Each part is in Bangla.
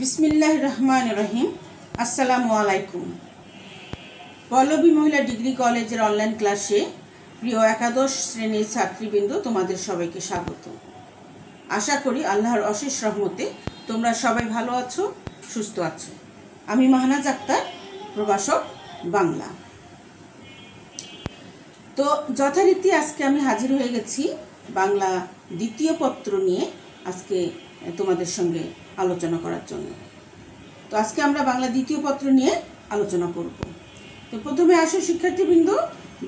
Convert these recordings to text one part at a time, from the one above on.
बिस्मिल्लाहिर रहमानिर रहीम। अस्सलामु आलैकुम। पल्लवी महिला डिग्री कलेजर अनलाइन क्लासे प्रिय एकादश श्रेणीर छात्रीबृंद तुम्हादेर सबाइके स्वागत। आशा करी आल्लाहर अशेष रहमते तोमरा सबाई भालो आछो, सुस्थ आछो। आमी माहनाज आक्तार, प्रभाषक बांगला। तो यथारीति आजके आमी हाजिर हये गेছি बांगला द्वितीय पत्र निये आजके তোমাদের সঙ্গে আলোচনা করার জন্য। তো আজকে আমরা বাংলা দ্বিতীয় পত্র নিয়ে আলোচনা করব। তো প্রথমে আসো শিক্ষার্থীবৃন্দ,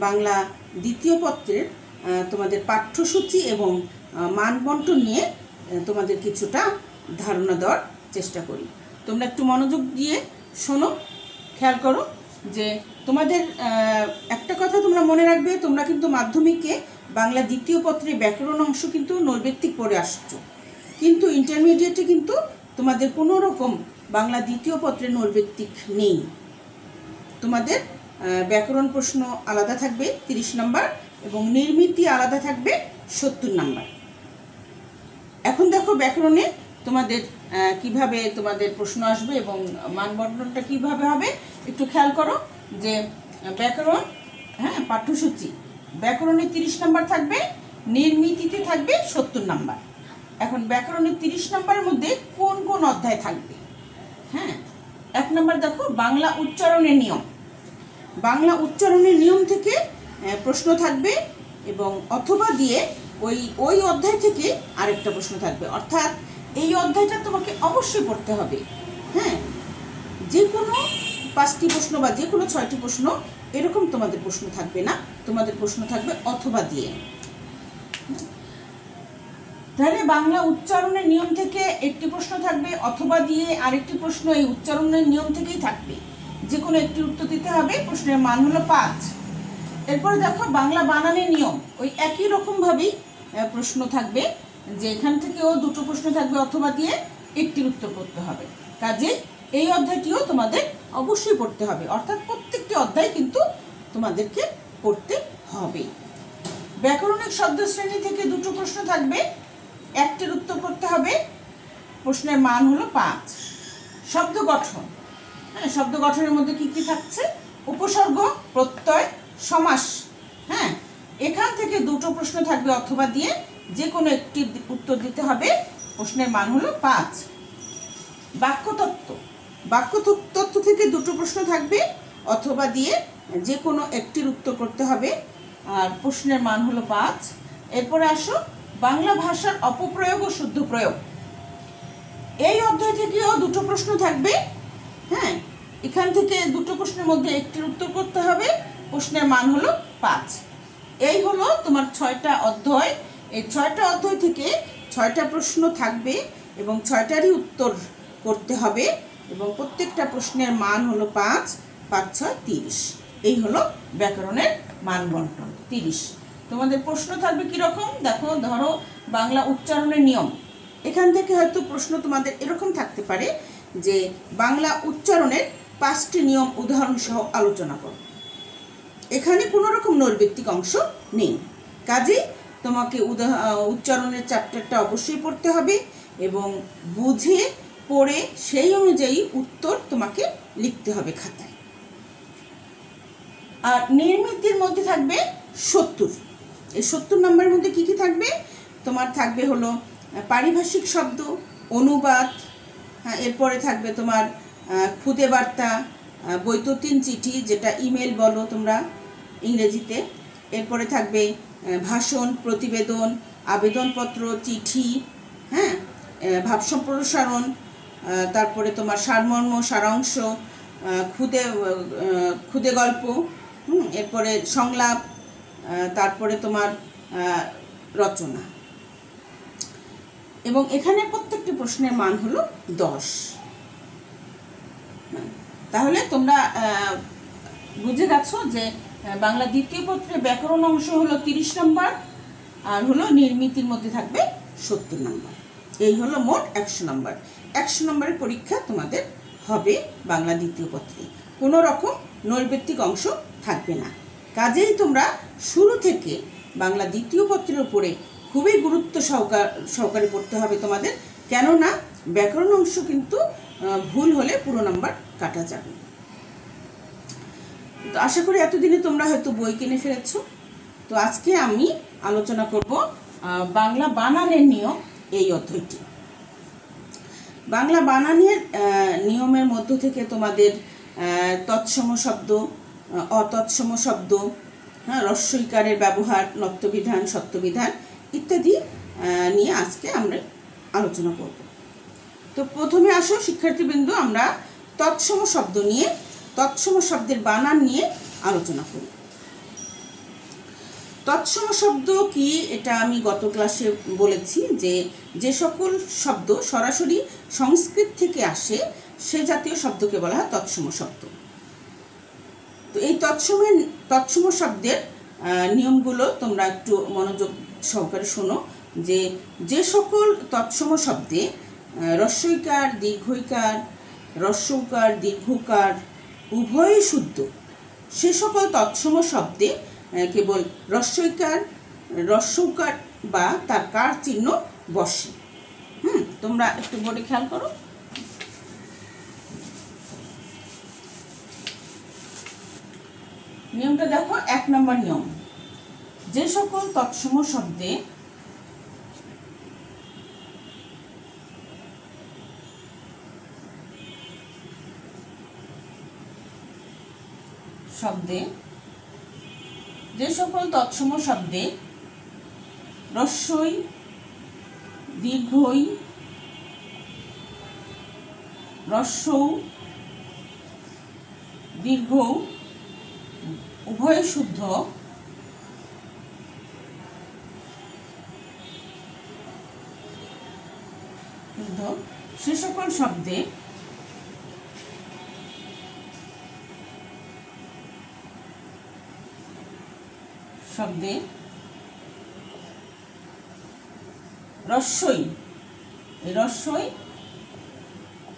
বাংলা দ্বিতীয় পত্রের তোমাদের পাঠ্যসূচি এবং মানবন্টন নিয়ে তোমাদের কিছুটা ধারণা দেওয়ার চেষ্টা করি। তোমরা একটু মনোযোগ দিয়ে শোনো, খেয়াল করো যে তোমাদের একটা কথা তোমরা মনে রাখবে, তোমরা কিন্তু মাধ্যমিকে বাংলা দ্বিতীয় পত্রে ব্যাকরণ অংশ কিন্তু নৈর্ব্যক্তিক পড়ে আসছো, কিন্তু ইন্টারমিডিয়েটে কিন্তু তোমাদের কোনো রকম বাংলা দ্বিতীয় পত্রে নৈর্ব্যক্তিক নেই। তোমাদের ব্যাকরণ প্রশ্ন আলাদা থাকবে 30 নম্বর এবং নির্মিতি আলাদা থাকবে 70 নম্বর। এখন দেখো ব্যাকরণে তোমাদের কিভাবে তোমাদের প্রশ্ন আসবে এবং মানবন্টনটা কিভাবে হবে একটু খেয়াল করো। যে ব্যাকরণ পাঠ্যসূচি ব্যাকরণে 30 নম্বর থাকবে, নির্মিতিতে থাকবে 70 নম্বর। এখন ব্যাকরণের 30 নম্বরের মধ্যে কোন কোন অধ্যায় থাকবে? এক নম্বর দেখো বাংলা উচ্চারণের নিয়ম। বাংলা উচ্চারণের নিয়ম থেকে প্রশ্ন থাকবে এবং অথবা দিয়ে ওই অধ্যায় থেকে আরেকটা প্রশ্ন থাকবে। অর্থাৎ এই অধ্যায়টা তোমাকে অবশ্যই পড়তে হবে। যে কোনো 5টি প্রশ্ন বা যে কোনো 6টি প্রশ্ন এরকম তোমাদের প্রশ্ন থাকবে না, তোমাদের প্রশ্ন থাকবে অথবা দিয়ে। তাহলে বাংলা উচ্চারণের নিয়ম থেকে একটি প্রশ্ন থাকবে, অথবা দিয়ে আরেকটি প্রশ্ন এই উচ্চারণের নিয়ম থেকেই থাকবে। যে কোনো একটি উত্তর দিতে হবে, প্রশ্নের মান হলো 5। এরপরে দেখো বাংলা বানানের নিয়ম, ওই একই রকমভাবেই প্রশ্ন থাকবে, যে এখান থেকেও দুটো প্রশ্ন থাকবে অথবা দিয়ে একটির উত্তর করতে হবে। কাজে এই অধ্যায়টিও তোমাদের অবশ্যই পড়তে হবে, অর্থাৎ প্রত্যেকটি অধ্যায় কিন্তু তোমাদেরকে পড়তে হবে। ব্যাকরণিক শব্দ শ্রেণী থেকে দুটো প্রশ্ন থাকবে, একটির উত্তর করতে হবে, প্রশ্নের মান হলো 5। শব্দ গঠন, শব্দ গঠনের মধ্যে কি কি থাকছে? উপসর্গ, প্রত্যয়, সমাস। এখান থেকে দুটো প্রশ্ন থাকবে অথবা দিয়ে, যে কোনো একটি উত্তর দিতে হবে, প্রশ্নের মান হলো 5। বাক্যতত্ত্ব, বাক্যতত্ত্ব থেকে দুটো প্রশ্ন থাকবে অথবা দিয়ে, যে কোনো একটির উত্তর করতে হবে, আর প্রশ্নের মান হলো 5। এরপরে আসো বাংলা ভাষার অপপ্রয়োগ ও শুদ্ধ প্রয়োগ। এই অধ্যায় থেকেও দুটো প্রশ্ন থাকবে। এখান থেকে দুটো প্রশ্নের মধ্যে একটির উত্তর করতে হবে, প্রশ্নের মান হলো 5। এই হলো তোমার 6টা অধ্যায়। এই 6টা অধ্যায় থেকে 6টা প্রশ্ন থাকবে এবং 6টারই উত্তর করতে হবে এবং প্রত্যেকটা প্রশ্নের মান হলো 5, 5, 6, 30। এই হলো ব্যাকরণের মান বন্টন 30। তোমাদের প্রশ্ন থাকবে কীরকম দেখো, ধরো বাংলা উচ্চারণের নিয়ম। এখান থেকে হয়তো প্রশ্ন তোমাদের এরকম থাকতে পারে যে বাংলা উচ্চারণের 5টি নিয়ম উদাহরণ সহ আলোচনা করো। এখানে কোনো রকম নৈর্ব্যক্তিক অংশ নেই, কাজেই তোমাকে উচ্চারণের চ্যাপ্টারটা অবশ্যই পড়তে হবে এবং বুঝে পড়ে সেই অনুযায়ী উত্তর তোমাকে লিখতে হবে খাতায়। আর নির্মিতির মধ্যে থাকবে 70। এই 70 নম্বরের মধ্যে কি কি থাকবে? তোমার থাকবে হলো পারিভাষিক শব্দ, অনুবাদ, এরপরে থাকবে তোমার খুদে বার্তা, বৈদ্যুতিন চিঠি, যেটা ইমেল বলো তোমরা ইংরেজিতে। এরপরে থাকবে ভাষণ, প্রতিবেদন, আবেদনপত্র, চিঠি, ভাব সম্প্রসারণ, তারপরে তোমার সারমর্ম, সারাংশ, খুদে গল্প, এরপরে সংলাপ, তারপরে তোমার রচনা। এবং এখানে প্রত্যেকটি প্রশ্নের মান হলো 10। তাহলে তোমরা বুঝে গেছো যে বাংলা দ্বিতীয় পত্রে ব্যাকরণ অংশ হলো 30 নম্বর আর হলো নির্মিতির মধ্যে থাকবে 70 নম্বর। এই হলো মোট 100 নম্বর। 100 নম্বরের পরীক্ষা তোমাদের হবে বাংলা দ্বিতীয় পত্রে, কোনো রকম নৈর্ব্যক্তিক অংশ থাকবে না। কাজেই তোমরা শুরু থেকে বাংলা দ্বিতীয় পত্রের উপরে খুবই গুরুত্ব সহকারে পড়তে হবে তোমাদের, কেননা ব্যাকরণ অংশ কিন্তু ভুল হলে পুরো নাম্বার কাটা যাবে। তো আশা করি এতদিনে তোমরা হয়তো বই কিনে ফেলেছ। তো আজকে আমি আলোচনা করব বাংলা বানানের নিয়ম, এই অধ্যায়টি। বাংলা বানানের নিয়মের মধ্য থেকে তোমাদের তৎসম শব্দ, অতৎসম শব্দ, হ্যাঁ, রস্বইকারের ব্যবহার, নত্যবিধান, সত্যবিধান ইত্যাদি নিয়ে আজকে আমরা আলোচনা করব। তো প্রথমে আসো শিক্ষার্থীবৃন্দ, আমরা তৎসম শব্দ নিয়ে, তৎসম শব্দের বানান নিয়ে আলোচনা করি। তৎসম শব্দ কি, এটা আমি গত ক্লাসে বলেছি যে সকল শব্দ সরাসরি সংস্কৃত থেকে আসে সে জাতীয় শব্দকে বলা হয় তৎসম শব্দ। তো এই তৎসম শব্দের নিয়মগুলো তোমরা একটু মনোযোগ সহকারে শোনো। যে সকল তৎসম শব্দে রস্বইকার, দীর্ঘইকার, রস্যৌকার, দীর্ঘকার উভয়ই শুদ্ধ, সে সকল তৎসম শব্দে কেবল রস্বইকার, রস্যৌকার বা তার কার চিহ্ন বসে। তোমরা একটু বোর্ডে খেয়াল করো। নিয়মটা দেখো, 1 নম্বর নিয়ম, যে সকল তৎসম শব্দে রস্বই, দীর্ঘই, রস্যৌ, দীর্ঘ উভয় শুদ্ধ, সে সকল শব্দে রস্বই,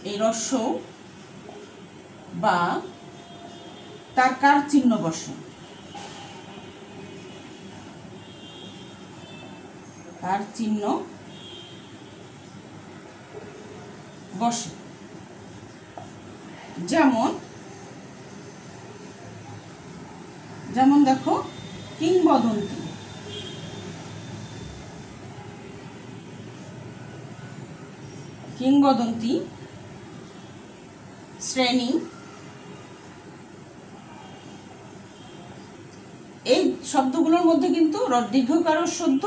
এই রস্যৌ বা তার কার চিহ্ন বসে, কার চিহ্ন বসে। যেমন দেখো, কিংবদন্তি, কিংবদন্তি, শ্রেণী, এই শব্দগুলোর মধ্যে কিন্তু দীর্ঘকারও শুদ্ধ,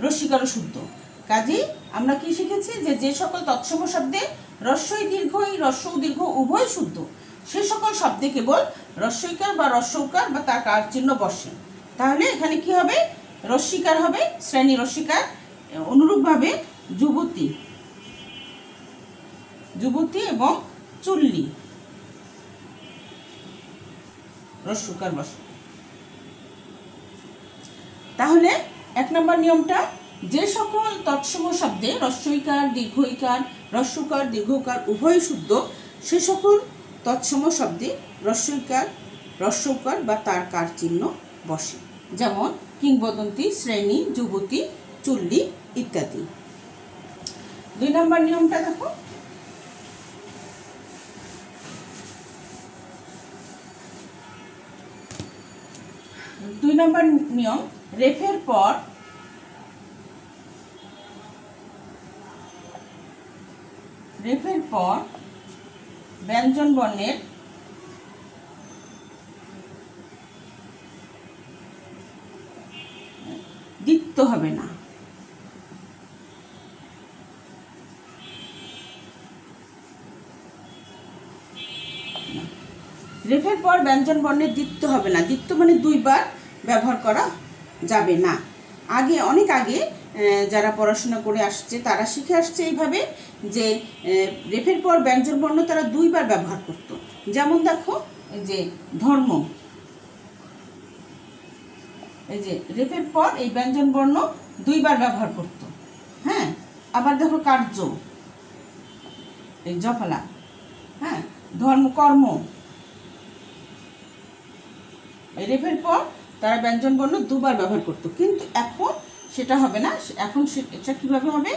রস্যিকারও শুদ্ধ। কাজেই আমরা কি শিখেছি, যে সকল তৎসম শব্দে রস্বই দীর্ঘই, রস্যৌ দীর্ঘ উভয় শুদ্ধ, সে সকল শব্দে কেবল রস্বইকার বা রস্যৌকার বা তার কার চিহ্ন বসে। তাহলে এখানে কি হবে, রস্যিকার হবে, শ্রেণী রস্যিকার। অনুরূপভাবে যুবতী, যুবতী এবং চুল্লি রস্যকার বসে। তাহলে 1 নম্বর নিয়মটা, যে সকল তৎসম শব্দে রস্বইকার, দীর্ঘইকার, রস্যকার, দীর্ঘকার উভয় শুদ্ধ, সে সকল তৎসম শব্দে রস্বইকার, রস্যকার বা তার কার চিহ্ন বসে। যেমন কিংবদন্তি, শ্রেণী, যুবতী, চুল্লি ইত্যাদি। 2 নম্বর নিয়মটা দেখো, 2 নম্বর নিয়ম, রেফের পর ব্যঞ্জন বর্ণের দ্বিত্ব হবে না। রেফের পর ব্যঞ্জন বর্ণের দ্বিত্ব হবে না। দ্বিত্ব মানে 2 বার ব্যবহার করা যাবে না। অনেক আগে যারা পড়াশোনা করে আসছে তারা শিখে আসছে এইভাবে, যে রেফের পর ব্যঞ্জন বর্ণ তারা 2 বার ব্যবহার করত। যেমন দেখো, যে ধর্ম, এই যে রেফের পর এই ব্যঞ্জন বর্ণ 2 বার ব্যবহার করত। হ্যাঁ, আবার দেখো কার্য, এই জফলা, হ্যাঁ, ধর্ম, কর্ম, রেফের পর তারা ব্যঞ্জন বর্ণ 2 বার ব্যবহার করত। কিন্তু এখন সেটা হবে না। এখন এটা কিভাবে হবে,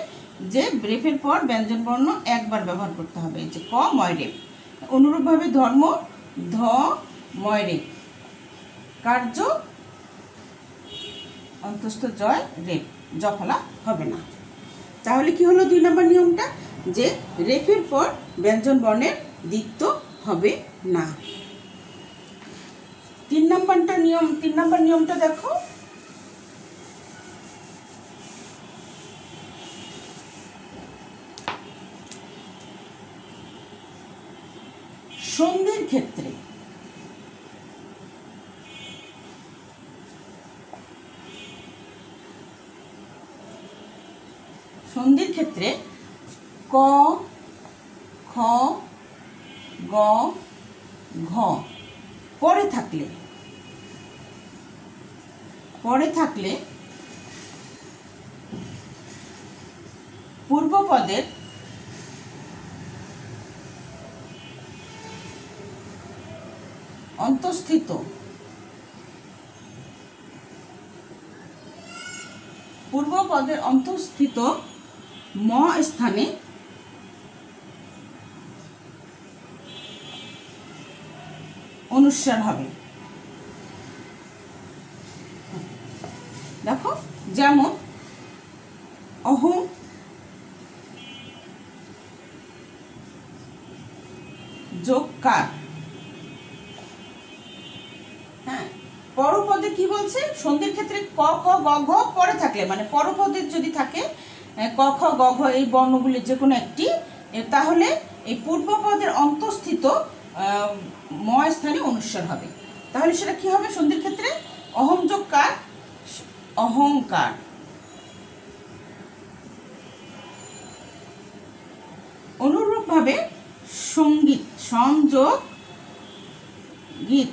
যে রেফের পর ব্যঞ্জনবর্ণ একবার ব্যবহার করতে হবে, যে ক ময় রেফ। অনুরূপভাবে ধর্ম ধ ময় রেফ, কার্য অন্তস্থ জয় রেফ, জফলা হবে না। তাহলে কি হলো 2 নম্বর নিয়মটা, যে রেফের পর ব্যঞ্জন বর্ণের দ্বিত্ব হবে না। 3 নম্বর নিয়মটা দেখো, সন্ধির ক্ষেত্রে ক খ গ ঘ পরে থাকলে পূর্বপদের অন্তঃস্থিত ম স্থানে অনুস্বার হবে। দেখো, যেমন অহং যোগ কার। হ্যাঁ, পরপদে কি বলছে, সন্ধির ক্ষেত্রে ক খ গ ঘ পরে থাকলে, মানে পরপদের যদি থাকে ক খ গ ঘ এই বর্ণগুলির যে কোনো একটি, তাহলে এই পূর্বপদের অন্তঃস্থিত ম স্থানে অনুস্বার হবে। তাহলে সেটা কি হবে সন্ধির ক্ষেত্রে, অহং যোগ কার, অহংকার। অনুরূপভাবে সঙ্গীত, সংযোগ গীত,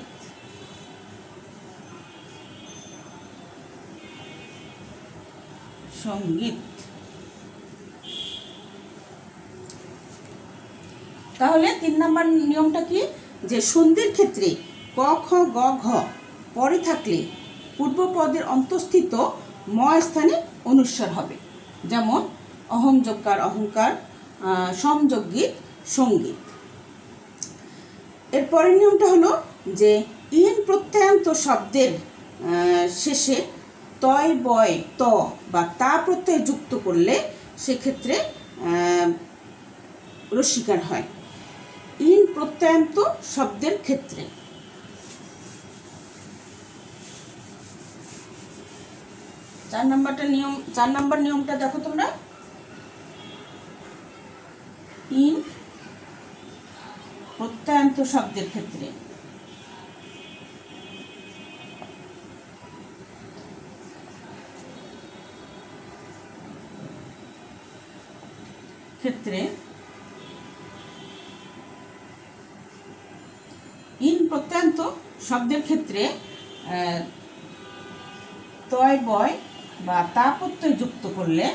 সঙ্গীত। তাহলে 3 নম্বর নিয়মটা কি, যে সন্ধির ক্ষেত্রে ক খ গ ঘ পরে থাকলে পূর্বপদের অন্তঃস্থিত ম স্থানে অনুস্বার হবে। যেমন অহং যোগকার, অহংকার, সমযোগ গীত, সঙ্গীত। এর পরের নিয়মটা হলো যে ইন প্রত্যয়ান্ত শব্দের শেষে তয় বয় ত বা তা প্রত্যয় যুক্ত করলে সেক্ষেত্রে রস্যিকার হয়। ইন প্রত্যয়ান্ত শব্দের ক্ষেত্রে 4 নম্বর নিয়মটা দেখো তোমরা, ইন প্রত্যয়ান্ত শব্দের ক্ষেত্রে ইন প্রত্যয়ান্ত শব্দের ক্ষেত্রে তয় বয় বা তা প্রত্যয় যুক্ত করলে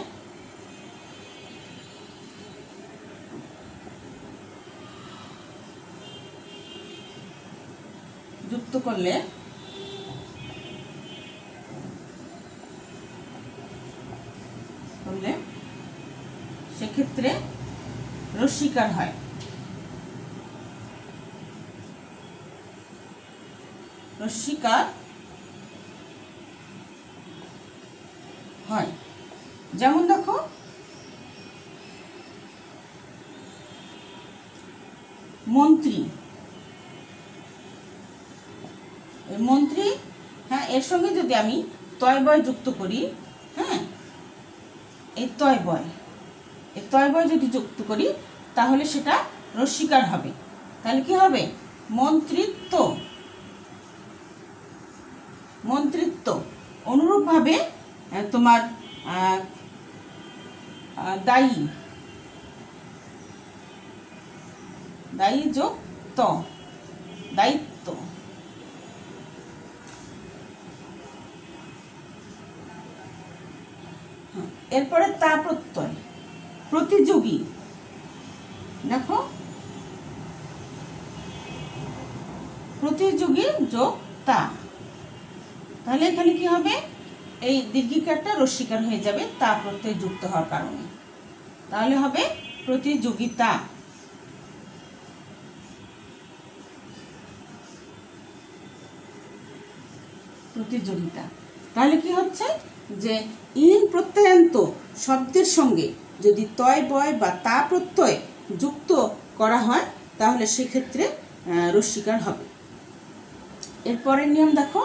সেক্ষেত্রে রস্যিকার হয়। যেমন দেখো, মন্ত্রী, মন্ত্রী, হ্যাঁ, এর সঙ্গে যদি আমি তয় বয় যুক্ত করি, হ্যাঁ, এই তয় বয় যদি যুক্ত করি তাহলে সেটা রস্যিকার হবে। তাহলে কি হবে, মন্ত্রিত্ব। অনুরূপভাবে তোমার দায়ী যোগ ত, দায়িত্ব। এরপরে তা প্রত্যয়, প্রতিযোগী। দেখো, প্রতিযোগী যোগ তা, তাহলে এখানে কি হবে, এই দীর্ঘিকারটা রস্যিকার হয়ে যাবে তা প্রত্যয় যুক্ত হওয়ার কারণে। তাহলে হবে প্রতিযোগিতা। প্রতিযোগিতা। তাহলে কি হচ্ছে যে ইন প্রত্যয়ান্ত শব্দের সঙ্গে যদি তয় বয় বা তা প্রত্যয় যুক্ত করা হয় তাহলে সেক্ষেত্রে রস্যিকার হবে। এরপরের নিয়ম দেখো,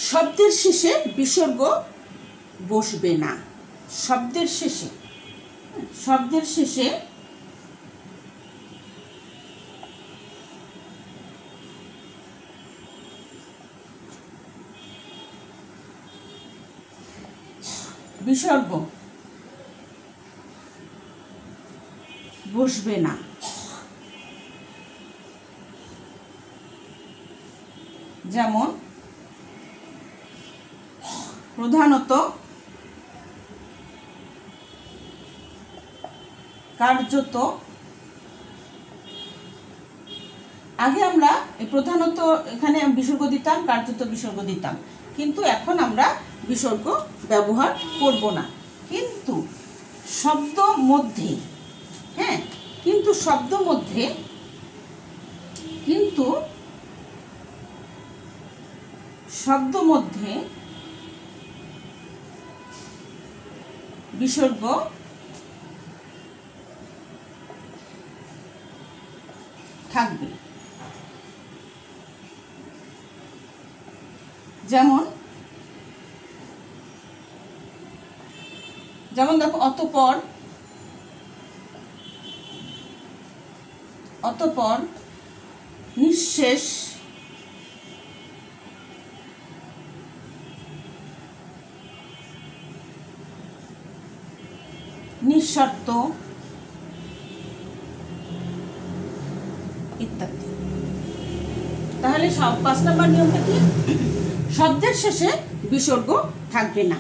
শব্দের শেষে বিসর্গ বসবে না। শব্দের শেষে বিসর্গ বসবে না। যেমন প্রধানত, কার্যত। আগে আমরা প্রধানত এখানে বিসর্গ দিতাম, কার্যত বিসর্গ দিতাম, কিন্তু এখন আমরা বিসর্গ ব্যবহার করব না। কিন্তু শব্দ মধ্যে, কিন্তু শব্দ মধ্যে বিসর্গ থাকবে। যেমন দেখো অতঃপর নিঃশেষ, নিঃশর্ত ইত্যাদি। তাহলে 5 নম্বর নিয়মটা কি? শব্দের শেষে বিসর্গ থাকবে না,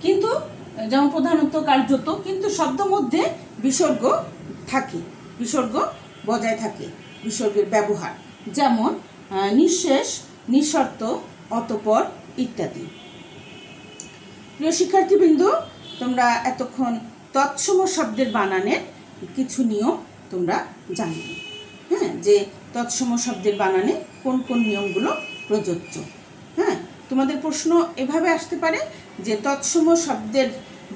কিন্তু যেমন প্রধানত, কার্যত, কিন্তু শব্দ মধ্যে বিসর্গ থাকে, বিসর্গ বজায় থাকে, বিসর্গের ব্যবহার। যেমন নিঃশেষ, নিঃশর্ত, অতঃপর ইত্যাদি। প্রিয় শিক্ষার্থীবৃন্দ, তোমরা এতক্ষণ তৎসম শব্দের বানানের কিছু নিয়ম তোমরা জানবে, যে তৎসম শব্দের বানানে কোন কোন নিয়মগুলো প্রযোজ্য। তোমাদের প্রশ্ন এভাবে আসতে পারে যে তৎসম শব্দের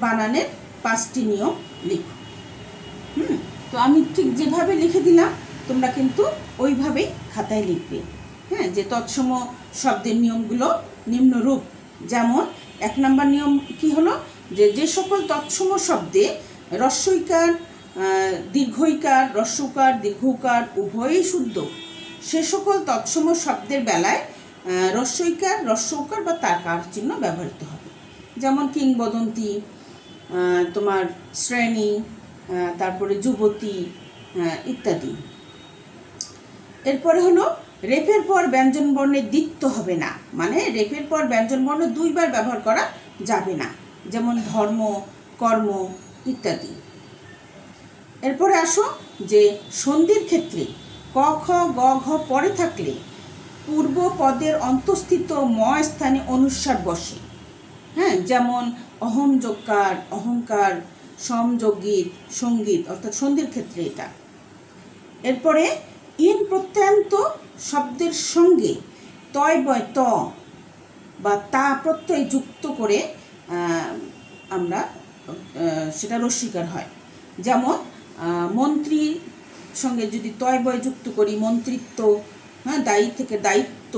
বানানের 5টি নিয়ম লিখো। তো আমি ঠিক যেভাবে লিখে দিলাম তোমরা কিন্তু ওইভাবেই খাতায় লিখবে। যে তৎসম শব্দের নিয়মগুলো নিম্নরূপ। যেমন 1 নম্বর নিয়ম কি হলো, যে সকল তৎসম শব্দে হ্রস্বইকার, দীর্ঘইকার, হ্রস্বকার, দীর্ঘকার উভয়ই শুদ্ধ, সে সকল তৎসম শব্দের বেলায় হ্রস্বইকার, হ্রস্বকার বা তাকার চিহ্ন ব্যবহৃত হবে। যেমন কিংবদন্তি, তোমার শ্রেণী, তারপরে যুবতী ইত্যাদি। এরপরে হলো রেফের পর ব্যঞ্জন বর্ণের দ্বিত্ব হবে না, মানে রেফের পর ব্যঞ্জন বর্ণ 2 বার ব্যবহার করা যাবে না, যেমন ধর্ম, কর্ম ইত্যাদি। এরপরে আসো যে সন্ধির ক্ষেত্রে ক, খ, গ, ঘ পরে থাকলে পূর্ব পদের অন্তঃস্থিত ম স্থানে অনুস্বার বসে। যেমন অহম যোগকার, অহংকার, সমযোগীত, সঙ্গীত, অর্থাৎ সন্ধির ক্ষেত্রে এটা। এরপরে ইন প্রত্যয়ান্ত শব্দের সঙ্গে তয় বয় ত বা তা প্রত্যয় যুক্ত করে আমরা সেটা রস্যিকার হয়। যেমন মন্ত্রীর সঙ্গে যদি তয় বয় যুক্ত করি, মন্ত্রিত্ব, দায়ী থেকে দায়িত্ব,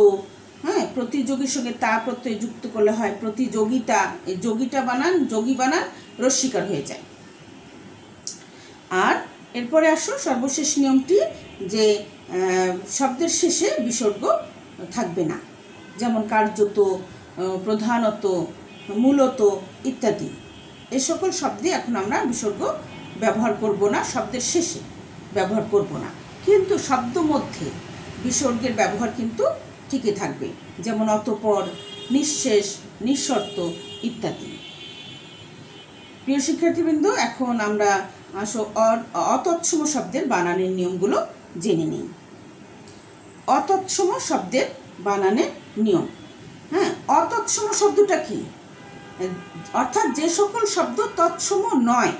প্রতিযোগীর সঙ্গে তা প্রত্যয় যুক্ত করলে হয় প্রতিযোগিতা। এই যোগীটা বানান, যোগী বানান রস্যিকার হয়ে যায়। আর এরপরে আসো সর্বশেষ নিয়মটি, যে শব্দের শেষে বিসর্গ থাকবে না। যেমন কার্যত, প্রধানত, মূলত ইত্যাদি। এ সকল শব্দে এখন আমরা বিসর্গ ব্যবহার করব না, শব্দের শেষে ব্যবহার করব না, কিন্তু শব্দ মধ্যে বিসর্গের ব্যবহার কিন্তু টিকে থাকবে। যেমন অতঃপর, নিঃশেষ, নিঃশর্ত ইত্যাদি। প্রিয় শিক্ষার্থীবৃন্দ, এখন আমরা অতৎসম শব্দের বানানের নিয়মগুলো জেনে নিই। অতৎসম শব্দের বানানের নিয়ম। হ্যাঁ, অতৎসম শব্দটা কি? অর্থাৎ যে সকল শব্দ তৎসম নয়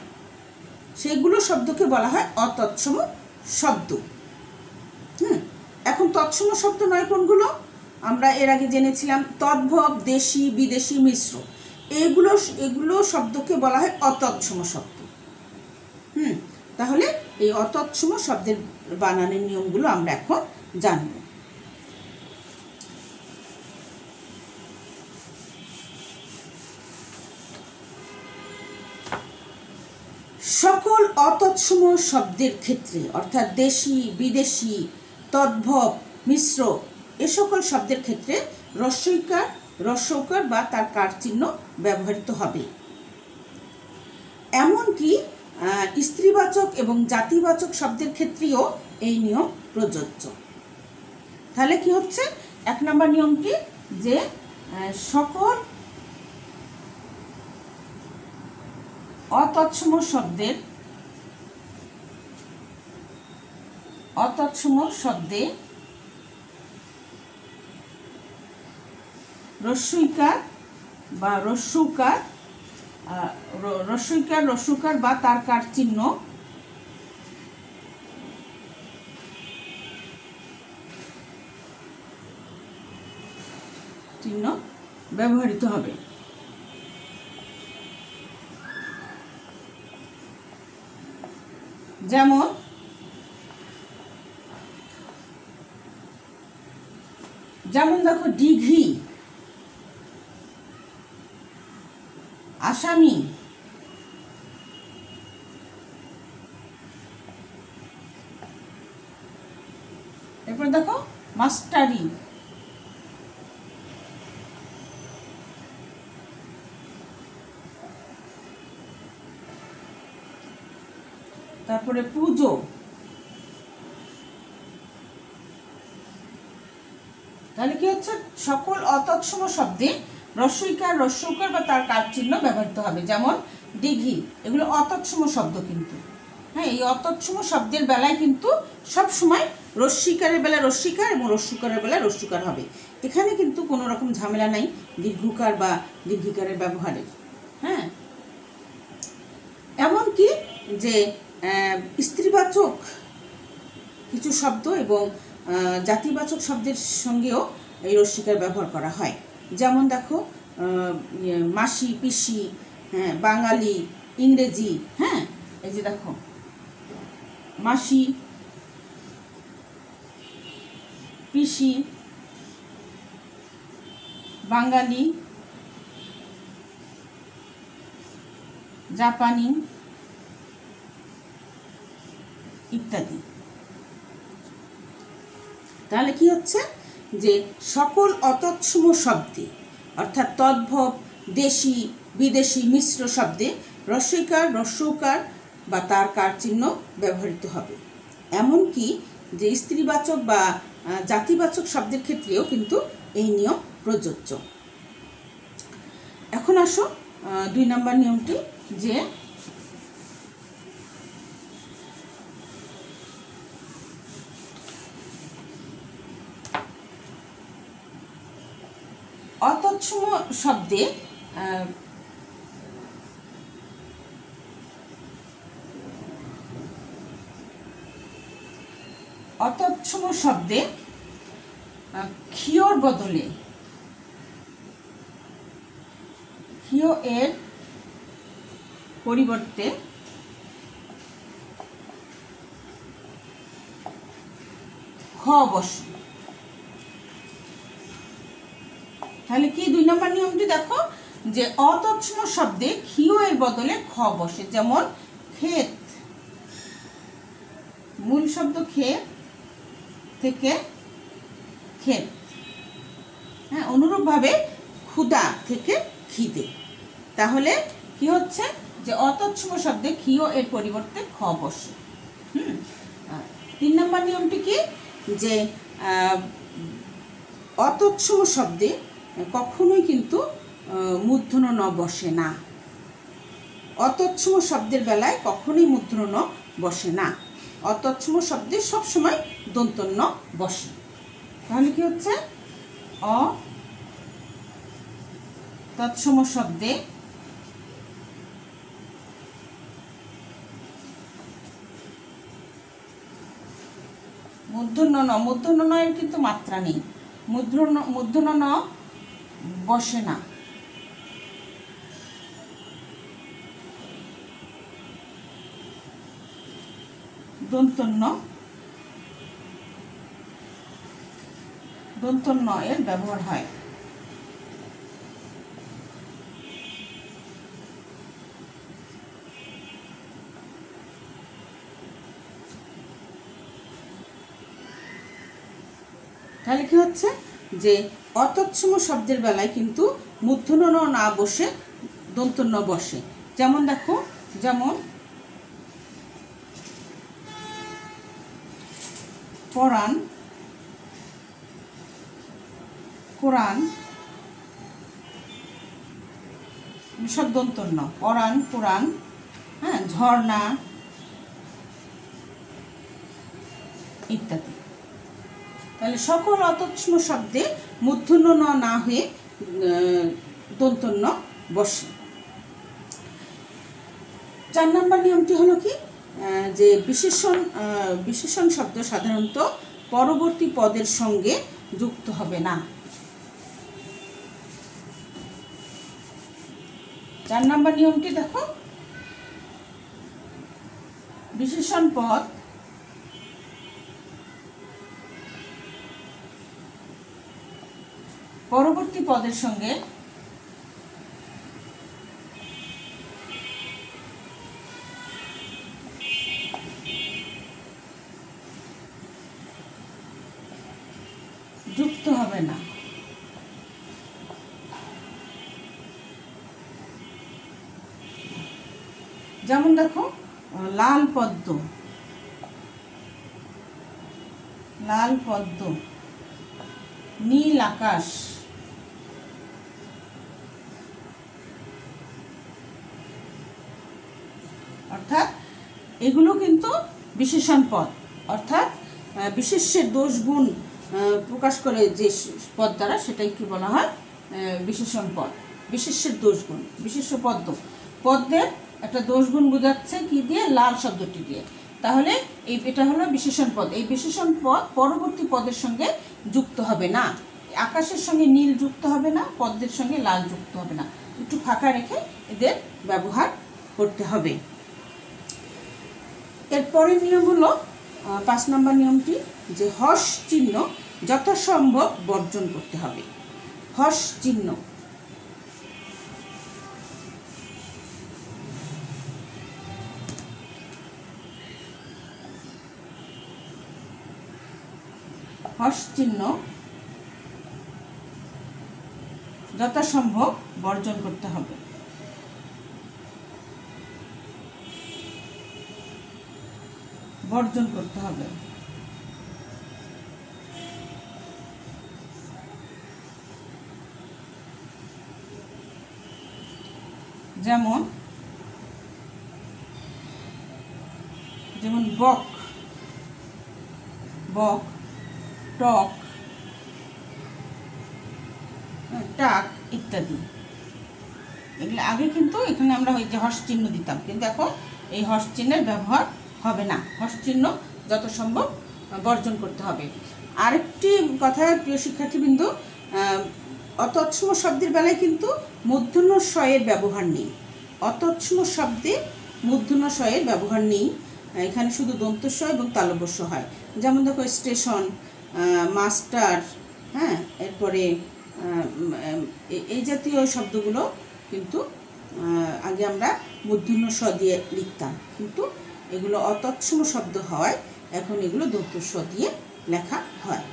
সেগুলো শব্দকে বলা হয় অতৎসম শব্দ। এখন তৎসম শব্দ নয় কোনগুলো? আমরা এর আগে জেনেছিলাম তদ্ভব, দেশি, বিদেশি, মিশ্র, এগুলো শব্দকে বলা হয় অতৎসম শব্দ। তাহলে এই অতৎসম শব্দের বানানের নিয়মগুলো আমরা এখন জানব। সকল অতৎসম শব্দের ক্ষেত্রে অর্থাৎ দেশি, বিদেশি, তদ্ভব, মিশ্র এ সকল শব্দের ক্ষেত্রে রস্বইকার, রস্যৌকার বা তার কার চিহ্ন ব্যবহৃত হবে। এমনকি স্ত্রীবাচক এবং জাতিবাচক শব্দের ক্ষেত্রেও এই নিয়ম প্রযোজ্য। তাহলে কি হচ্ছে? 1 নম্বর নিয়মটি যে সকল অতৎসম শব্দে রস্বইকার বা রস্যৌকার, রস্যৌকার বা তার কার চিহ্ন ব্যবহৃত হবে। যেমন দেখো ডিঘি, আসামি, এরপর দেখো মাস্টারি, তারপরে পুজো, তাহলে কি হচ্ছে? সকল অতৎসম শব্দে রস্বইকার, রস্যৌকার বা তার কার চিহ্ন ব্যবহৃত হবে। যেমন দিঘি, এগুলো অতৎসম শব্দ কিন্তু। হ্যাঁ, এই অতৎসম শব্দের বেলায় কিন্তু সব সময় রস্বইকারের বেলায় রস্বইকার এবং রস্যকারের বেলায় রস্যকার হবে। এখানে কিন্তু কোনো রকম ঝামেলা নাই দীর্ঘকার বা দীর্ঘিকারের ব্যবহারের। হ্যাঁ, এমনকি যে স্ত্রীবাচক কিছু শব্দ এবং জাতিবাচক শব্দের সঙ্গেও এই রস্যিকার ব্যবহার করা হয়। যেমন দেখো মাসি, পিসি, হ্যাঁ, বাঙালি, ইংরেজি। হ্যাঁ, এই যে দেখো মাসি, পিসি, বাঙালি, জাপানি ইত্যাদি। তাহলে কি হচ্ছে? যে সকল অতৎসম শব্দে অর্থাৎ তদ্ভব, দেশি, বিদেশি, মিশ্র শব্দে রস্বইকার, রস্যৌকার বা তার কার চিহ্ন ব্যবহৃত হবে। এমনকি যে স্ত্রীবাচক বা জাতিবাচক শব্দের ক্ষেত্রেও কিন্তু এই নিয়ম প্রযোজ্য। এখন আসো 2 নম্বর নিয়মটি, যে অতৎসম শব্দে ক্ষীয়র বদলে ক্ষীয় এর পরিবর্তে খ বসে। তাহলে কি 2 নম্বর নিয়মটি দেখো, যে অতৎসম শব্দে ক্ষীয় এর বদলে খ বসে। যেমন ক্ষেত, মূল শব্দ ক্ষেত থেকে ক্ষেত। হ্যাঁ, অনুরূপভাবে ক্ষুধা থেকে খিদে। তাহলে কি হচ্ছে? যে অতৎসম শব্দে ক্ষীয় এর পরিবর্তে খ বসে। 3 নম্বর নিয়মটি কি? যে অতৎসম শব্দে কখনোই কিন্তু মূর্ধন্য ন বসে না। অতৎসম শব্দের বেলায় কখনোই মূর্ধন্য ন বসে না। অতৎসম শব্দে সবসময় দন্তন্য বসে। তাহলে কি হচ্ছে, অ তৎসম শব্দে মূর্ধন্য ন, মূর্ধন্য ন এর কিন্তু মাত্রা নেই, মূর্ধন্য ন বসে না। দন্তন্য এর ব্যবহার হয়। তাহলে কি হচ্ছে যে অতৎসম শব্দের বেলায় কিন্তু মূর্ধন্য ন না বসে দন্তন্য বসে। যেমন দেখো, যেমন পরাণ, কোরআন, সব দন্তন্য, পরাণ, কোরআন, হ্যাঁ, ঝর্ণা ইত্যাদি। তাহলে সকল অতৎসম শব্দে মূর্ধন্য ন না হয়ে দন্তন্য বসে। 4 নম্বর নিয়মটি হলো কি, যে বিশেষণ শব্দ সাধারণত পরবর্তী পদের সঙ্গে যুক্ত হবে না। 4 নম্বর নিয়মটি দেখো, বিশেষণ পদ পরবর্তী পদের সঙ্গে যুক্ত হবে না। যেমন দেখো, লাল পদ্ম, লাল পদ্ম, নীল আকাশ, অর্থাৎ এগুলো কিন্তু বিশেষণ পদ, অর্থাৎ বিশেষ্যের দোষ গুণ প্রকাশ করে যে পদ দ্বারা, সেটাই কি বলা হয়, বিশেষণ পদ। বিশেষ্যের দোষ গুণ, বিশেষ্য পদ্ম, পদ্মের একটা দোষ গুণ বোঝাচ্ছে কি দিয়ে, লাল শব্দটি দিয়ে। তাহলে এটা হলো বিশেষণ পদ। এই বিশেষণ পদ পরবর্তী পদের সঙ্গে যুক্ত হবে না। আকাশের সঙ্গে নীল যুক্ত হবে না, পদ্মের সঙ্গে লাল যুক্ত হবে না, একটু ফাঁকা রেখে এদের ব্যবহার করতে হবে। এরপরের নিয়ম হলো 5 নম্বর নিয়মটি, যে হর্ষ চিহ্ন যথাসম্ভব বর্জন করতে হবে। হর্ষ চিহ্ন, হর্ষ চিহ্ন যথাসম্ভব বর্জন করতে হবে। বর্জন করতে হবে। যেমন বক, বক, টক, টাক ইত্যাদি। এগুলো আগে কিন্তু এখানে আমরা ওই যে হর্ষ চিহ্ন দিতাম, কিন্তু এখন এই হর্ষ চিহ্নের ব্যবহার হবে না। হর্ষ চিহ্ন যত সম্ভব বর্জন করতে হবে। আরেকটি কথা প্রিয় শিক্ষার্থীবৃন্দ, অতৎসম শব্দের বেলায় কিন্তু মূর্ধন্য ষ এর ব্যবহার নেই। অতৎসম শব্দে মূর্ধন্য ষ এর ব্যবহার নেই, এখানে শুধু দন্তস্ব এবং তালব্য হয়। যেমন দেখো, স্টেশন, মাস্টার, হ্যাঁ, এরপরে এই জাতীয় শব্দগুলো কিন্তু আগে আমরা মূর্ধন্য ষ দিয়ে লিখতাম, কিন্তু এগুলো অতৎসম শব্দ হওয়ায় এখন এগুলো দন্তস্ব দিয়ে লেখা হয়।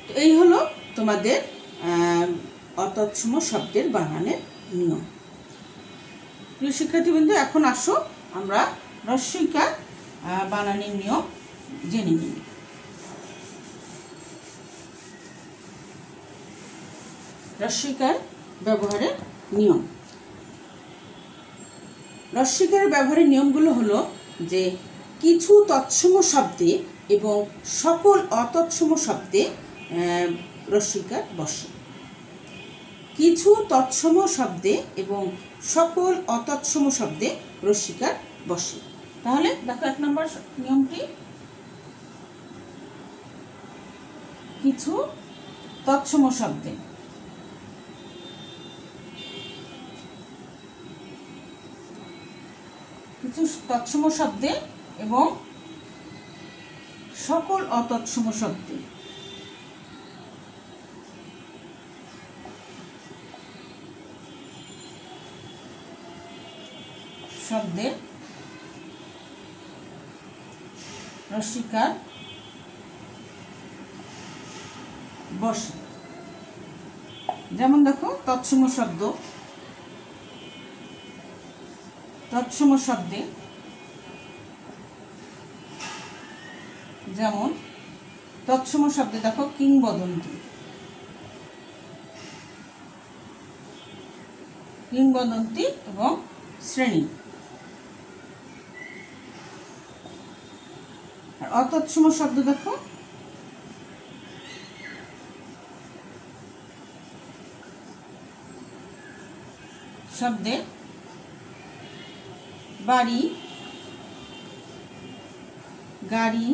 তো এই হলো তোমাদের অতৎসম শব্দের বানানের নিয়ম। প্রিয় শিক্ষার্থীবৃন্দ, এখন আসো আমরা রস্বইকার বানানের নিয়ম জেনে নিই। রস্বইকার ব্যবহারের নিয়ম। রস্বইকার ব্যবহারের নিয়মগুলো হলো যে কিছু তৎসম শব্দে এবং সকল অতৎসম শব্দে রস্যইকার বসে। কিছু তৎসম শব্দে এবং সকল অতৎসম শব্দে রস্যইকার বসে। তাহলে দেখো 1 নম্বর নিয়মটি, কিছু তৎসম শব্দে এবং সকল অতৎসম শব্দে রস্যইকার বসে। যেমন দেখো তৎসম শব্দে যেমন তৎসম শব্দে দেখো কিংবদন্তি এবং শ্রেণী। আর অতৎসম শব্দ দেখো শব্দে বাড়ি, গাড়ি,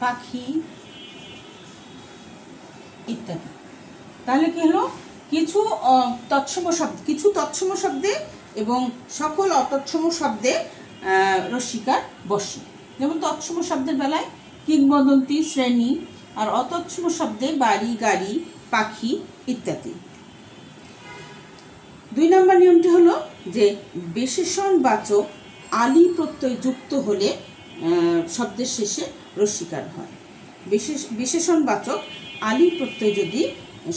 পাখি ইত্যাদি। তাহলে কি হলো, কিছু তৎসম শব্দে এবং সকল অতৎসম শব্দে রস্যইকার বসে। যেমন তৎসম শব্দের বেলায় কিংবদন্তি, শ্রেণী, আর অতৎসম শব্দে বাড়ি, গাড়ি, পাখি ইত্যাদি। 2 নম্বর নিয়মটি হলো যে বিশেষণবাচক আলি প্রত্যয় যুক্ত হলে শব্দের শেষে রস্যইকার হয়। বিশেষণবাচক আলি প্রত্যয় যদি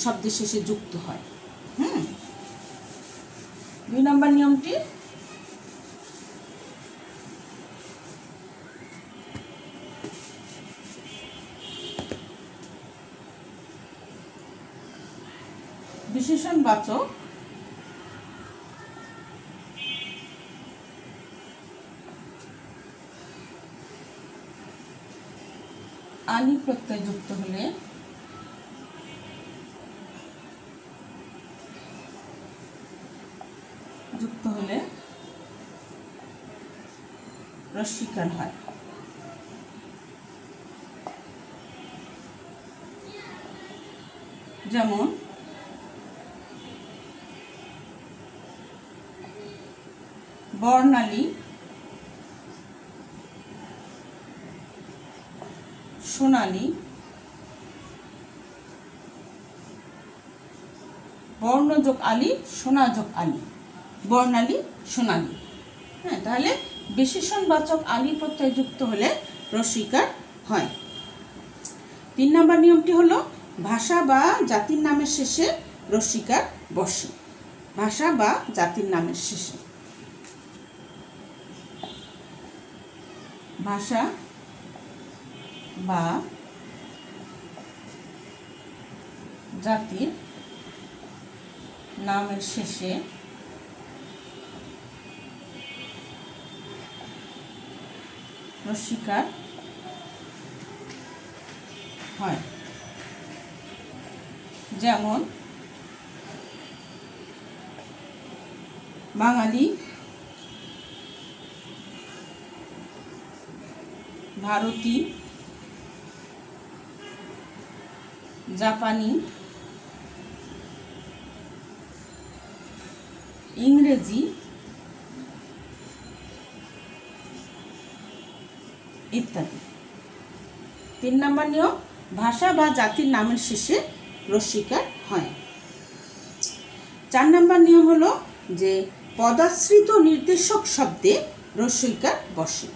শব্দের শেষে যুক্ত হয়। 2 নম্বর নিয়মটি, বিশেষণবাচক আলি প্রত্যয় যুক্ত হলে রস্যইকার হয়। যেমন বর্ণালী, সোনালী, বর্ণযোগ আলি, সোনাযোগ আলি, বর্ণালী, সোনালী। হ্যাঁ, তাহলে বিশেষণবাচক আলি প্রত্যয় যুক্ত হলে রস্যইকার হয়। 3 নম্বর নিয়মটি হলো ভাষা বা জাতির নামের শেষে রস্যইকার বসে। ভাষা বা জাতির নামের শেষে, ভাষা বা জাতির নামের শেষে রস্যইকার হয়। যেমন বাঙালি, ভারতী, জাপানি, ইংরেজি ইত্যাদি। 3 নম্বর নিয়ম, ভাষা বা জাতির নামের শেষে রস্যইকার হয়। 4 নম্বর নিয়ম হলো যে পদাশ্রিত নির্দেশক শব্দে রস্যইকার বসে।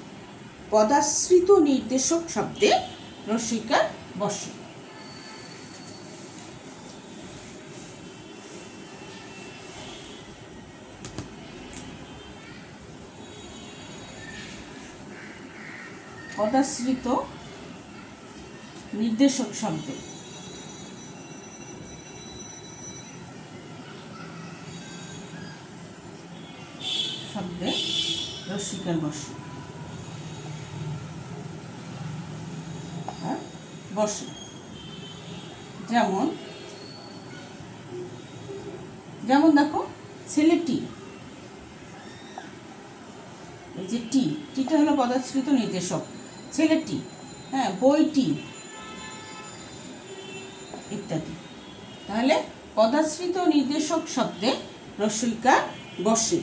পদাশ্রিত নির্দেশক শব্দে রস্যইকার বসে। পদাশ্রিত নির্দেশক শব্দে রস্যিকার বসে আর বসে। যেমন যেমন দেখো ছেলেটি, এই যে টিটা হলো পদাশ্রিত নির্দেশক, ছেলেটি, হ্যাঁ, বইটি ইত্যাদি। তাহলে পদাশ্রিত নির্দেশক শব্দে রস্যইকার বসে।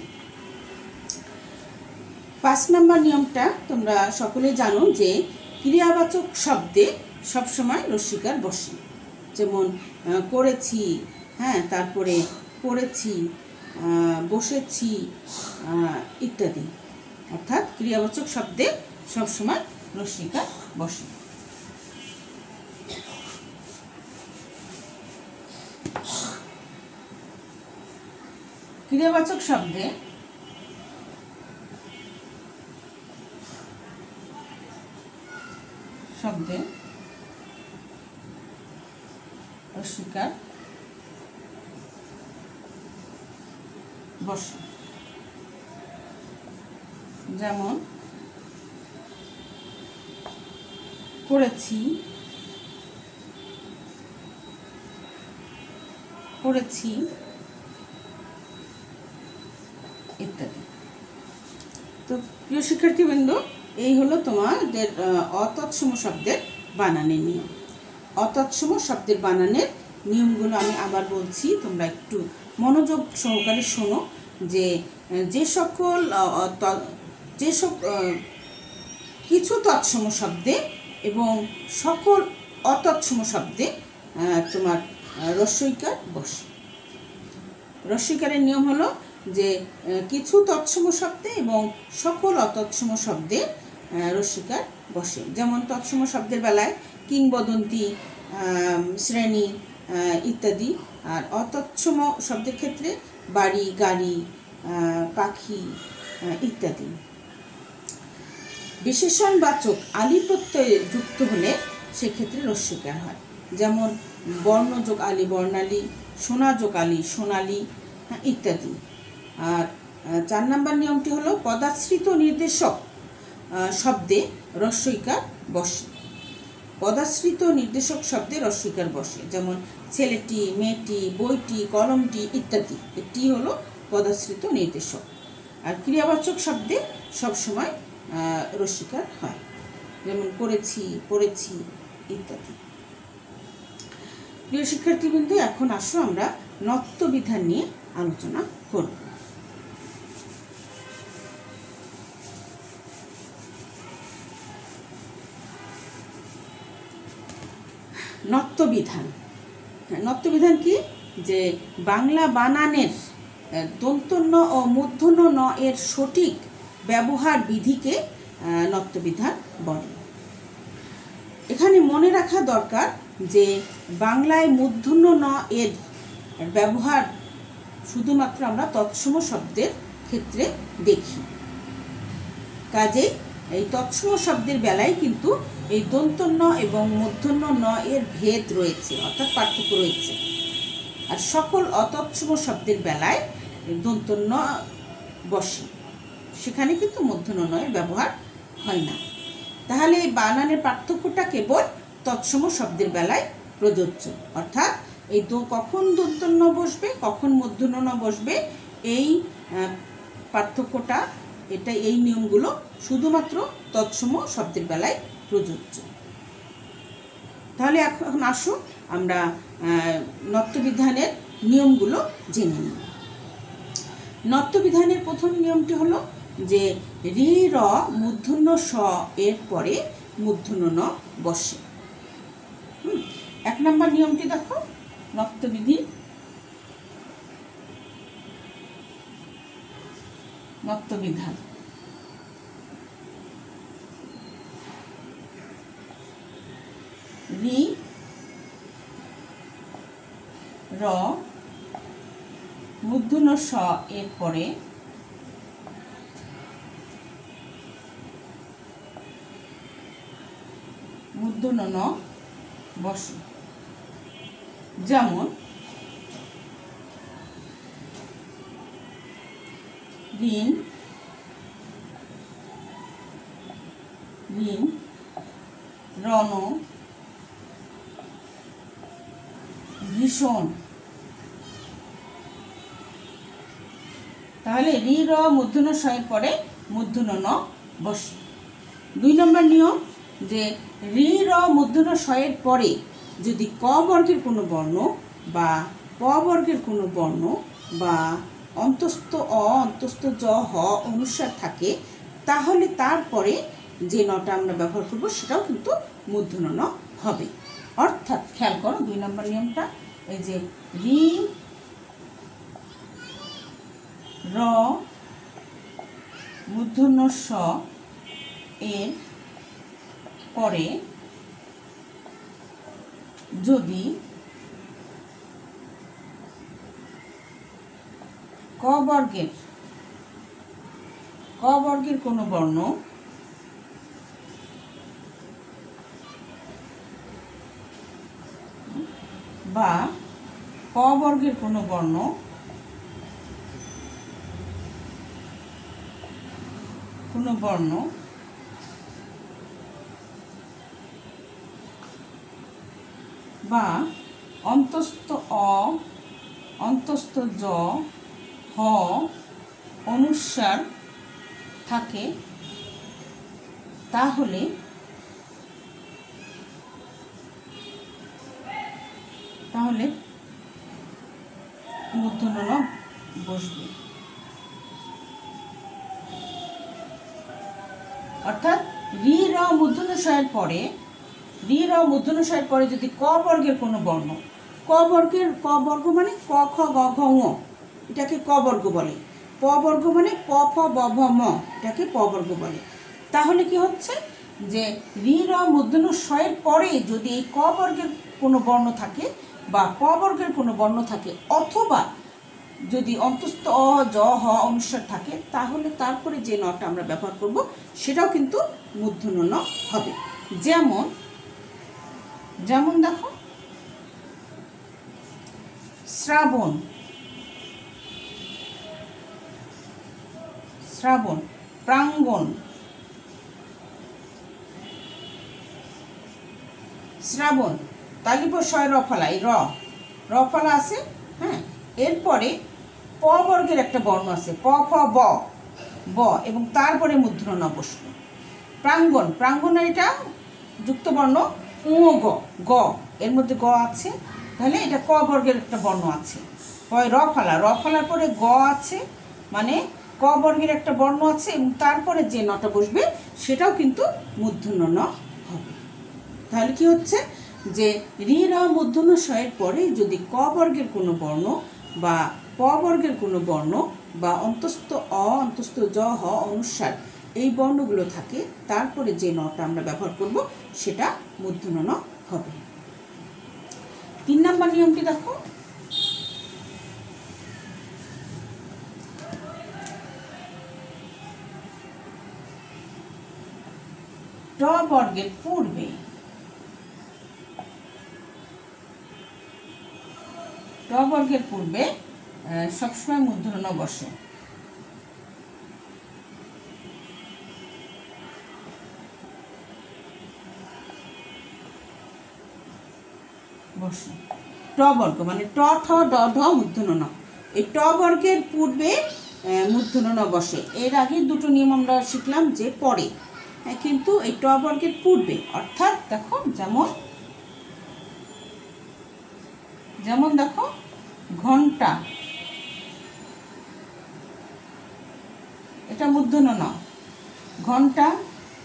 5 নম্বর নিয়মটা তোমরা সকলে জানো যে ক্রিয়াবাচক শব্দে সবসময় রস্যইকার বসে। যেমন করেছি, হ্যাঁ, তারপরে পড়েছি, বসেছি ইত্যাদি। অর্থাৎ ক্রিয়াবাচক শব্দে সবসময় রস্যইকার বসে। ক্রিয়াবাচক শব্দে রস্যইকার বসে। যেমন করেছি, পড়েছি ইত্যাদি। তো প্রিয় শিক্ষার্থীবৃন্দ, এই হলো তোমাদের অতৎসম শব্দের বানানের নিয়ম। অতৎসম শব্দের বানানের নিয়মগুলো আমি আবার বলছি, তোমরা একটু মনোযোগ সহকারে শোনো। যে সকল কিছু তৎসম শব্দে এবং সকল অতৎসম শব্দে তোমার রস্যইকার বসে। রস্যইকারের নিয়ম হলো যে কিছু তৎসম শব্দে এবং সকল অতৎসম শব্দে রস্যইকার বসে। যেমন তৎসম শব্দের বেলায় কিংবদন্তি, শ্রেণী ইত্যাদি। আর অতৎসম শব্দের ক্ষেত্রে বাড়ি, গাড়ি, পাখি ইত্যাদি। বিশেষণবাচক আলি প্রত্যয়ে যুক্ত হলে সেক্ষেত্রে রস্যইকার হয়। যেমন বর্ণযোগ আলি, বর্ণালী, সোনাযোগ আলি, সোনালী ইত্যাদি। আর 4 নম্বর নিয়মটি হলো পদাশ্রিত নির্দেশক শব্দে রস্যইকার বসে। পদাশ্রিত নির্দেশক শব্দে রস্যইকার বসে। যেমন ছেলেটি, মেয়েটি, বইটি, কলমটি ইত্যাদি। এটি হলো পদাশ্রিত নির্দেশক। আর ক্রিয়াবাচক শব্দে সবসময় রস্যইকার হয়। যেমন করেছি, পড়েছি ইত্যাদি। প্রিয় শিক্ষার্থীবৃন্দ, এখন আসো আমরা নত্ব বিধান নিয়ে আলোচনা করব। নত্ব বিধান। নত্ব বিধান কি? যে বাংলা বানানের দন্তন্য ও মূর্ধন্য ন এর সঠিক ব্যবহার বিধিকে নত্ব বিধান বলে। এখানে মনে রাখা দরকার যে বাংলায় মূর্ধন্য ন এর ব্যবহার শুধুমাত্র আমরা তৎসম শব্দের ক্ষেত্রে দেখি। কাজে এই তৎসম শব্দের বেলায় কিন্তু এই দন্তন্য এবং মূর্ধন্য ন এর ভেদ রয়েছে, অর্থাৎ পার্থক্য রয়েছে। আর সকল অতৎসম শব্দের বেলায় দন্তন্য বসে, সেখানে কিন্তু মূর্ধন্য ন এর ব্যবহার হয় না। তাহলে এই বানানের পার্থক্যটা কেবল তৎসম শব্দের বেলায় প্রযোজ্য। অর্থাৎ এই কখন দন্তন্য বসবে, কখন মূর্ধন্য ন বসবে, এই পার্থক্যটা, এই নিয়মগুলো শুধুমাত্র তৎসম শব্দের বেলায় প্রযোজ্য। তাহলে এখন আসো আমরা নত্ববিধানের নিয়মগুলো জেনে নিই। নত্ববিধানের প্রথম নিয়মটি হলো যে রি র মূর্ধন্য স এর পরে মূর্ধন্য ন বসে। 1 নম্বর নিয়মটি দেখো, নত্ববিধি। নত্ববিধান। রি র মূর্ধন্য স এর পরে মূর্ধন্য ন বসে। যেমন ঋণ, ঋণ, রণ, ভীষণ। তাহলে রি র মূর্ধন্য ষয়ের পরে মূর্ধন্য ন বসে। 2 নম্বর নিয়ম যে রি র মূর্ধন্য ষয়ের পরে যদি ক বর্গের কোনো বর্ণ বা প বর্গের কোনো বর্ণ বা অন্তস্থ অ অন্তস্থ জ হ অনুস্বার থাকে, তাহলে তারপরে যে নটা আমরা ব্যবহার করব সেটাও কিন্তু মূর্ধন্য ন হবে। অর্থাৎ খেয়াল করো 2 নম্বর নিয়মটা, এই যে রি র মূর্ধন্য ষ এর পরে যদি ক বর্গের কোনো বর্ণ বা ক বর্গের কোনো বর্ণ বা অন্তস্থ অ অন্তস্থ জ হ অনুস্বার থাকে, তাহলে মূর্ধন্য ন বসবে। অর্থাৎ রি র মূর্ধন্য ষয়ের পরে যদি ক বর্গের কোনো বর্ণ, ক বর্গ মানে ক খ গ ঘ ঙ, এটাকে ক বর্গ বলে। প বর্গ মানে প ফ ব ভ ম, এটাকে প বর্গ বলে। তাহলে কি হচ্ছে যে রি র মূর্ধন্য ষয়ের পরে যদি এই ক বর্গের কোনো বর্ণ থাকে বা প বর্গের কোনো বর্ণ থাকে, অথবা যদি অন্তস্থ অ জ হ অনুস্বার থাকে, তাহলে তারপরে যে নটা আমরা ব্যবহার করব সেটাও কিন্তু মূর্ধন্য ন হবে। যেমন দেখো শ্রাবণ, প্রাঙ্গণ, শ্রাবণ তালিপ শয় রফলা, এই রফলা আছে, হ্যাঁ। এরপরে প বর্গের একটা বর্ণ আছে, প ফ ব এবং তারপরে মূর্ধন্য ন বসলো। প্রাঙ্গণ এটা যুক্ত বর্ণ উ গ, এর মধ্যে গ আছে, তাহলে এটা ক বর্গের একটা বর্ণ আছে। রফলার পরে গ আছে, মানে ক বর্গের একটা বর্ণ আছে এবং তারপরে যে নটা বসবে সেটাও কিন্তু মূর্ধন্য ন হবে। তাহলে কি হচ্ছে যে রি র মূর্ধন্য ষয়ের পরে যদি ক বর্গের কোনো বর্ণ বা প বর্গের কোনো বর্ণ বা অন্তস্থ অ অন্তস্থ জ হ অনুস্বার এই বর্ণগুলো থাকে, তারপরে যে নটা আমরা ব্যবহার করব সেটা মূর্ধন্য ন হবে। 3 নম্বর নিয়মটি দেখো, ট বর্গের পূর্বে সবসময় মূর্ধন্য ন বসে। ট বর্গ মানে ট ঠ ড ঢ মূর্ধন্য ন, এই ট বর্গের পূর্বে মূর্ধন্য ন বসে। এর আগে দুটো নিয়ম আমরা শিখলাম যে পরে, কিন্তু এই ট বর্গের পূর্বে, অর্থাৎ দেখো যেমন দেখো ঘন্টা, এটা মূর্ধন্য ন, ঘন্টা।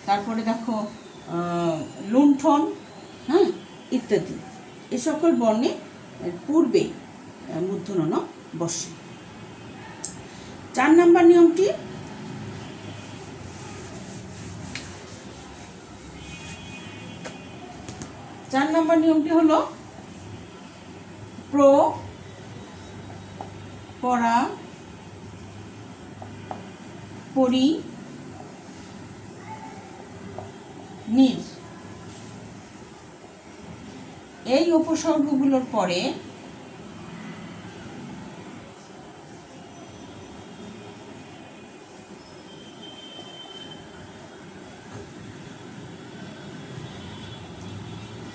তারপরে দেখো লুণ্ঠন, হ্যাঁ, ইত্যাদি, এ সকল বর্ণে পূর্বে মূর্ধন্য ন বসে। 4 নম্বর নিয়মটি, হলো পরা পরি নির, এই উপসর্গগুলোর পরে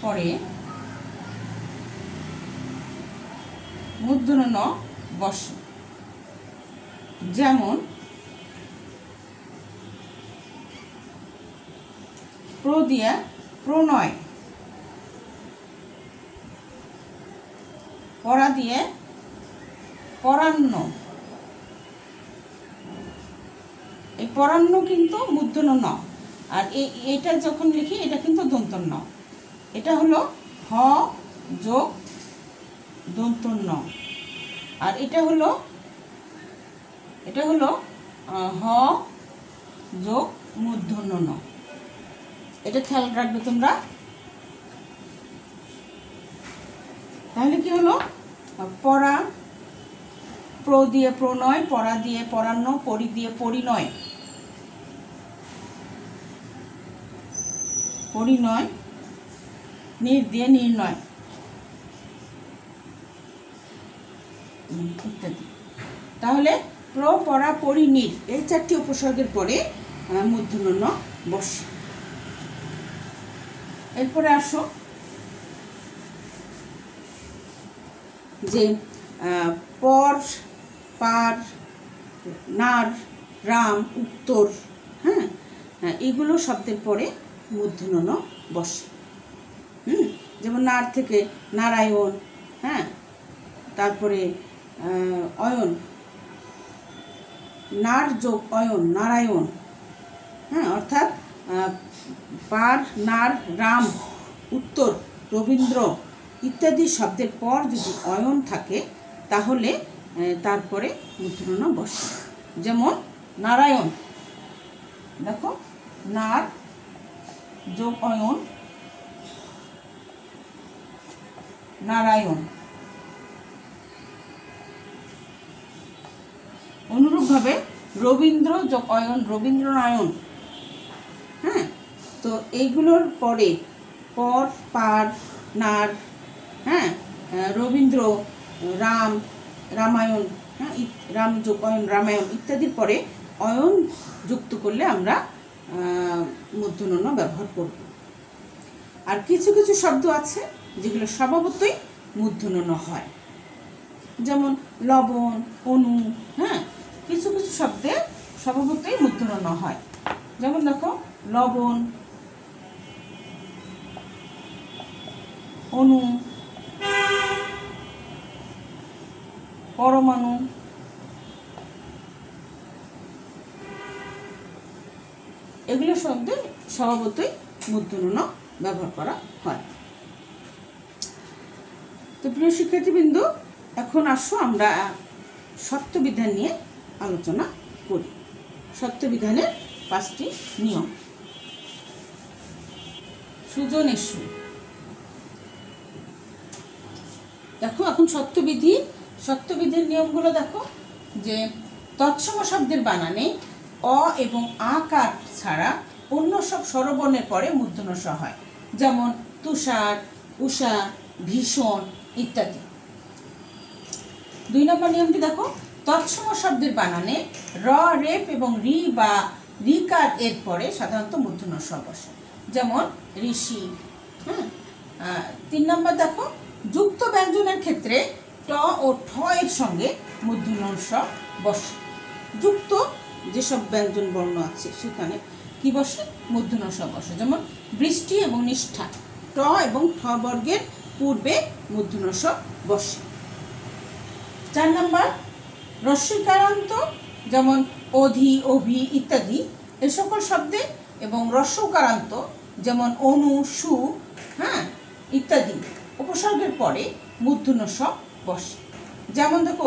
পরে মূর্ধন্য ন বসে। যেমন প্র দিয়ে প্রণয়, পরা দিয়ে পরান্ন। এই পরান্ন কিন্তু মূর্ধন্য ন, আর এটা যখন লিখি এটা কিন্তু দন্ত ন। এটা হলো হ যোগ দন্ত ন, আর এটা হলো হ যোগ মূর্ধন্য ন। এটা খেয়াল রাখবে তোমরা। তাহলে কি হলো? পরা, প্র দিয়ে প্রণয়, পরা দিয়ে পরান্ন, পরি দিয়ে পরিণয়, পরিণয়, নির দিয়ে নির্ণয় ইত্যাদি। তাহলে প্র, পরা, পরি, নির এই চারটি উপসর্গের পরে মূর্ধন্য ন বসে। এরপরে আসো যে পর, পার, নার, রাম, উত্তর, হ্যাঁ, এগুলো শব্দের পরে মূর্ধন্য ন বসে। যেমন নার থেকে নারায়ণ, হ্যাঁ, তারপরে অয়ন, নার যোগ অয়ন নারায়ণ, হ্যাঁ, অর্থাৎ পার, নার, রাম, উত্তর, রবীন্দ্র ইত্যাদি শব্দের পর যদি অয়ন থাকে তাহলে তারপরে মূর্ধন্য ন বসে। যেমন নারায়ণ, দেখো নার যোগ অয়ন নারায়ণ। অনুরূপভাবে রবীন্দ্র যোগ অয়ন রবীন্দ্রনায়ণ। হ্যাঁ, তো এইগুলোর পরে পর, পার, নার, হ্যাঁ, রবীন্দ্র, রাম, রামায়ণ, হ্যাঁ, রাম যোগ অয়ন রামায়ণ ইত্যাদির পরে অয়ন যুক্ত করলে আমরা মূর্ধন্য ন ব্যবহার করব। আর কিছু কিছু শব্দ আছে যেগুলো স্বভাবতই মূর্ধন্য ন হয়, যেমন লবণ, অনু, হ্যাঁ, কিছু কিছু শব্দে স্বভাবতই মূর্ধন্য ন হয়। যেমন দেখো লবণ, অনু, পরমাণু, এগুলো শব্দে স্বভাবতই মূর্ধন্য ন ব্যবহার করা হয়। তো প্রিয় শিক্ষার্থীবৃন্দ, এখন আসো আমরা শর্তবিধান নিয়ে আলোচনা করি। শর্তবিধানের 5টি নিয়ম। সুজনেষু, দেখো এখন শর্তবিধির নিয়মগুলো দেখো। যে তৎসম শব্দের বানানে অ এবং আকার ছাড়া অন্য সব স্বরবর্ণের পরে মূর্ধন্য স হয়। যেমন তুষার, উষা, ভীষণ ইত্যাদি। 2 নম্বর নিয়মটি দেখো, তৎসম শব্দের বানানে র, রেপ এবং রি বা রিকার এর পরে সাধারণত মূর্ধন্য স বসে। যেমন ঋষি। 3 নম্বর দেখো, যুক্ত ব্যঞ্জনের ক্ষেত্রে ট ও ঠ এর সঙ্গে মূর্ধন্য স বসে। যুক্ত যেসব ব্যঞ্জন বর্ণ আছে সেখানে কি বসে? মূর্ধন্য স বসে। যেমন বৃষ্টি এবং নিষ্ঠা, ট এবং ঠ বর্গের পূর্বে মূর্ধন্য স বসে। 4 নম্বর রস্বইকারান্ত, যেমন অধি, অভি ইত্যাদি এ সকল শব্দে, এবং রস্বকারান্ত যেমন অনু, সু, হ্যাঁ, ইত্যাদি উপসর্গের পরে মূর্ধন্য স বসে। যেমন দেখো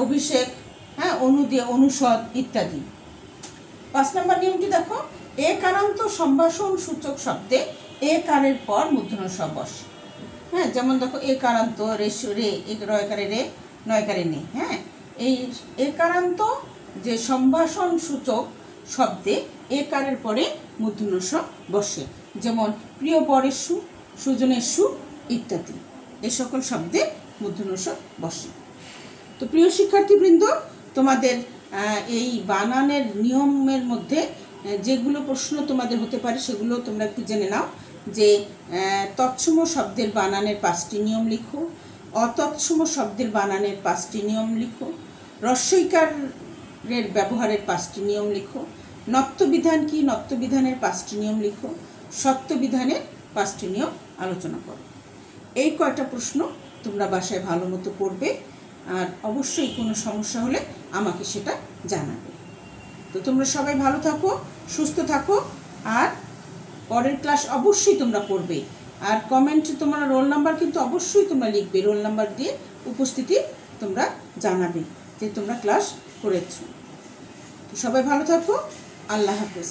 অভিষেক, হ্যাঁ, অনু দিয়ে অনুষদ ইত্যাদি। 5 নম্বর নিয়মটি দেখো, একারান্ত সম্ভাষণ সূচক শব্দে একারের পর মূর্ধন্য স বসে। হ্যাঁ, যেমন দেখো একারান্ত, রে, রয়কারে রে, নয়কারে নে। হ্যাঁ, এই একারান্ত যে সম্ভাষণ সূচক শব্দে একারের পরে মূর্ধন্য স বসে। যেমন প্রিয় পরেষু, সুজনেষু ইত্যাদি এ সকল শব্দে মূর্ধন্য স বসে। তো প্রিয় শিক্ষার্থীবৃন্দ, তোমাদের এই বানানের নিয়মের মধ্যে যেগুলো প্রশ্ন তোমাদের হতে পারে সেগুলো তোমরা একটু জেনে নাও। যে তৎসম শব্দের বানানের 5টি নিয়ম লিখো, অতৎসম শব্দের বানানের 5টি নিয়ম লিখো, রস্বইকারের ব্যবহারের 5টি নিয়ম লিখো, নত্যবিধান কি, নত্যবিধানের 5টি নিয়ম লিখো, সত্যবিধানের 5টি নিয়ম আলোচনা করো। এই কয়টা প্রশ্ন তোমরা বাসায় ভালো মতো পড়বে, আর অবশ্যই কোনো সমস্যা হলে আমাকে সেটা জানাবে। তো তোমরা সবাই ভালো থাকো, সুস্থ থাকো, আর পরের ক্লাস অবশ্যই তোমরা পড়বে। আর কমেন্ট তোমার রোল নাম্বার কিন্তু অবশ্যই তোমরা লিখবে, রোল নাম্বার দিয়ে উপস্থিতি তোমরা জানাবে যে তোমরা ক্লাস করেছো। তো সবাই ভালো থাকো, আল্লাহ হাফেজ।